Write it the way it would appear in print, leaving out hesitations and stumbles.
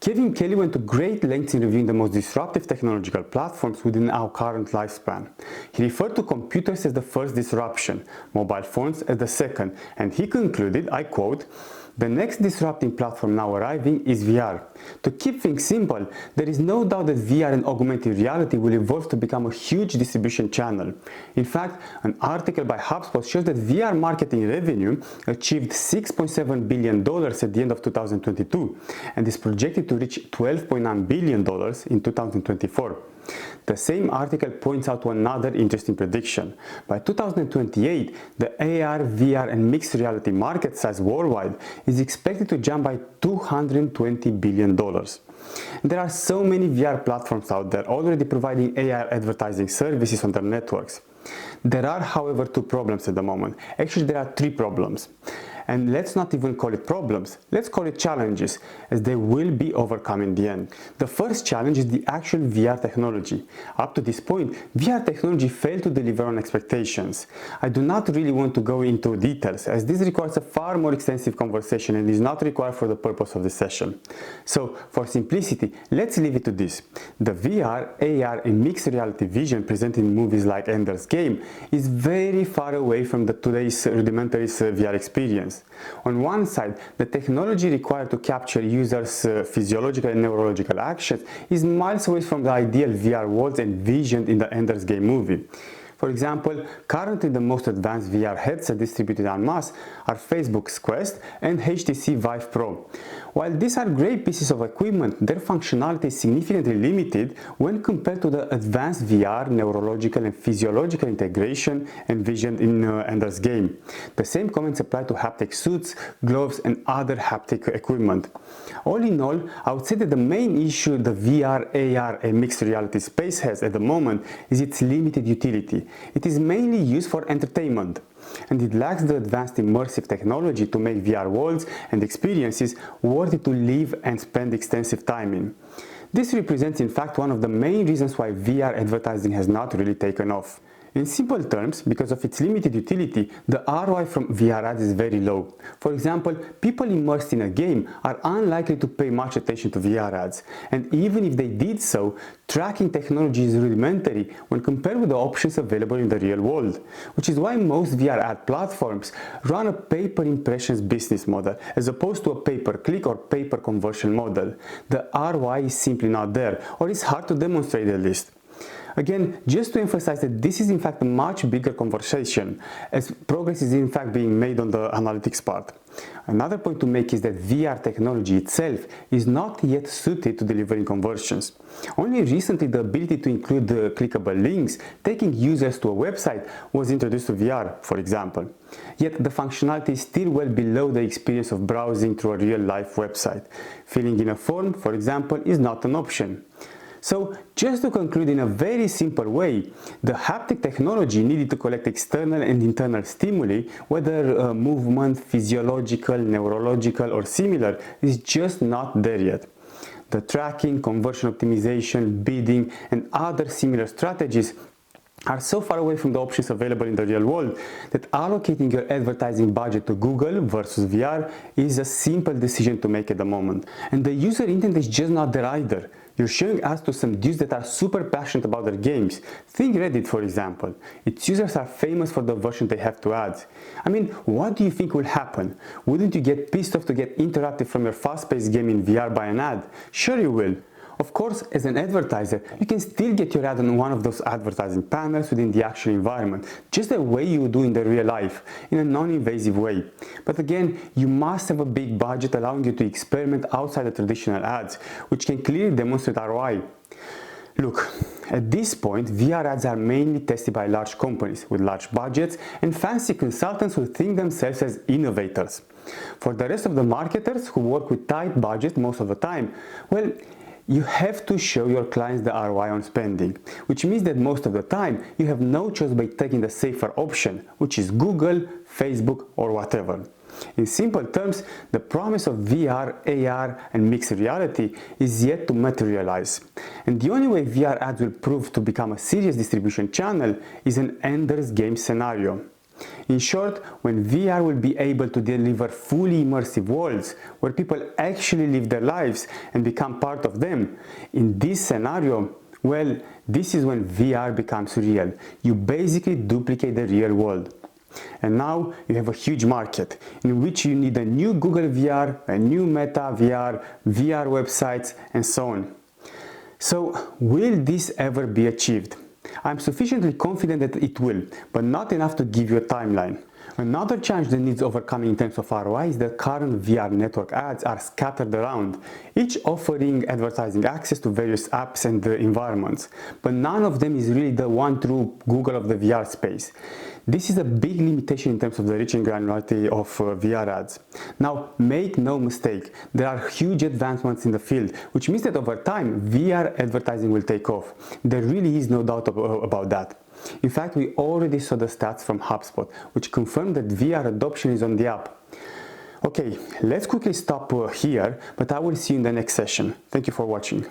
Kevin Kelly went to great lengths in reviewing the most disruptive technological platforms within our current lifespan. He referred to computers as the first disruption, mobile phones as the second, and he concluded, I quote, "The next disrupting platform now arriving is VR. To keep things simple, there is no doubt that VR and augmented reality will evolve to become a huge distribution channel. In fact, an article by HubSpot shows that VR marketing revenue achieved $6.7 billion at the end of 2022 and is projected to reach $12.9 billion in 2024. The same article points out to another interesting prediction. By 2028, the AR, VR and mixed reality market size worldwide is expected to jump by $220 billion. There are so many VR platforms out there already providing AR advertising services on their networks. There are, however, two problems at the moment. Actually, there are three problems. And let's not even call it problems, let's call it challenges, as they will be overcome in the end. The first challenge is the actual VR technology. Up to this point, VR technology failed to deliver on expectations. I do not really want to go into details, as this requires a far more extensive conversation and is not required for the purpose of this session. So, for simplicity, let's leave it to this. The VR, AR and mixed reality vision presented in movies like Ender's Game is very far away from today's rudimentary VR experience. On one side, the technology required to capture users' physiological and neurological actions is miles away from the ideal VR worlds envisioned in the Ender's Game movie. For example, currently the most advanced VR headsets distributed en masse are Facebook's Quest and HTC Vive Pro. While these are great pieces of equipment, their functionality is significantly limited when compared to the advanced VR, neurological and physiological integration envisioned in Ender's Game. The same comments apply to haptic suits, gloves and other haptic equipment. All in all, I would say that the main issue the VR, AR and mixed reality space has at the moment is its limited utility. It is mainly used for entertainment, and it lacks the advanced immersive technology to make VR worlds and experiences worthy to live and spend extensive time in. This represents in fact one of the main reasons why VR advertising has not really taken off. In simple terms, because of its limited utility, the ROI from VR ads is very low. For example, people immersed in a game are unlikely to pay much attention to VR ads, and even if they did so, tracking technology is rudimentary when compared with the options available in the real world, which is why most VR ad platforms run a pay-per-impressions business model as opposed to a pay-per-click or pay-per-conversion model. The ROI is simply not there, or it's hard to demonstrate at least. Again, just to emphasize that this is in fact a much bigger conversation, as progress is in fact being made on the analytics part. Another point to make is that VR technology itself is not yet suited to delivering conversions. Only recently the ability to include the clickable links taking users to a website was introduced to VR, for example. Yet the functionality is still well below the experience of browsing through a real-life website. Filling in a form, for example, is not an option. So, just to conclude in a very simple way, the haptic technology needed to collect external and internal stimuli, whether movement, physiological, neurological or similar, is just not there yet. The tracking, conversion optimization, bidding and other similar strategies are so far away from the options available in the real world that allocating your advertising budget to Google versus VR is a simple decision to make at the moment. And the user intent is just not there either. You're showing ads to some dudes that are super passionate about their games. Think Reddit, for example. Its users are famous for the version they have to ads. I mean, what do you think will happen? Wouldn't you get pissed off to get interrupted from your fast-paced game in VR by an ad? Sure you will. Of course, as an advertiser, you can still get your ad on one of those advertising panels within the actual environment, just the way you would do in the real life, in a non-invasive way. But again, you must have a big budget allowing you to experiment outside the traditional ads, which can clearly demonstrate ROI. Look, at this point, VR ads are mainly tested by large companies with large budgets and fancy consultants who think themselves as innovators. For the rest of the marketers who work with tight budgets most of the time, well, you have to show your clients the ROI on spending, which means that most of the time you have no choice but taking the safer option, which is Google, Facebook or whatever. In simple terms, the promise of VR, AR and mixed reality is yet to materialize. And the only way VR ads will prove to become a serious distribution channel is an Ender's Game scenario. In short, when VR will be able to deliver fully immersive worlds where people actually live their lives and become part of them, in this scenario, well, this is when VR becomes real. You basically duplicate the real world. And now you have a huge market in which you need a new Google VR, a new Meta VR, VR websites, and so on. So, will this ever be achieved? I'm sufficiently confident that it will, but not enough to give you a timeline. Another challenge that needs overcoming in terms of ROI is that current VR network ads are scattered around, each offering advertising access to various apps and environments, but none of them is really the one true Google of the VR space. This is a big limitation in terms of the reach and granularity of VR ads. Now, make no mistake, there are huge advancements in the field, which means that over time, VR advertising will take off. There really is no doubt about that. In fact, we already saw the stats from HubSpot, which confirm that VR adoption is on the up. Okay, let's quickly stop here, but I will see you in the next session. Thank you for watching.